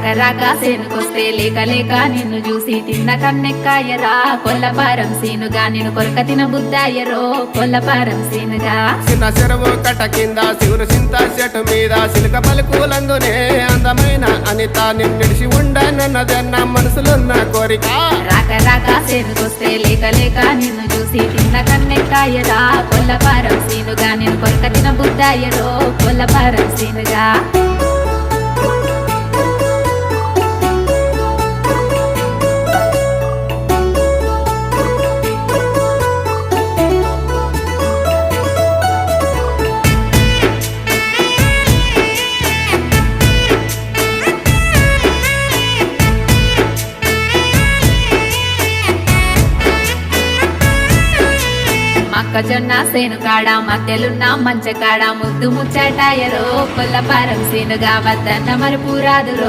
రాక రాక సేనుకొస్తే లేక లేక నిన్ను చూసి తిన్న కన్నెక్కాయరా కొల్లపారం సీనుగా నిన్ను కొరక తిన బుద్ధాయరో కొల్లపారం సీనుగా చిన్న చెరువు కట్ట కింద శివురు చింత చెట్టు మీద సిలుక పలుకులందునే అందమైన అనిత నిన్నిడిసి ఉండనన్నదన్న మనసులున్న కోరిక రాక రాక సేనుకొస్తే లేక లేక నిన్ను చూసి తిన్న కన్నెక్కాయరా కొల్లపారం సీనుగా నిన్ను కొరక తిన బుద్ధాయరో కొల్లపారం సీనుగా మొక్కజొన్న సేను కాడ మధ్యలున్న మంచ కాడ ముద్దు ముచ్చటాయరో కొల్లపారం సేనుగా వద్దన్న మరుపురాదురో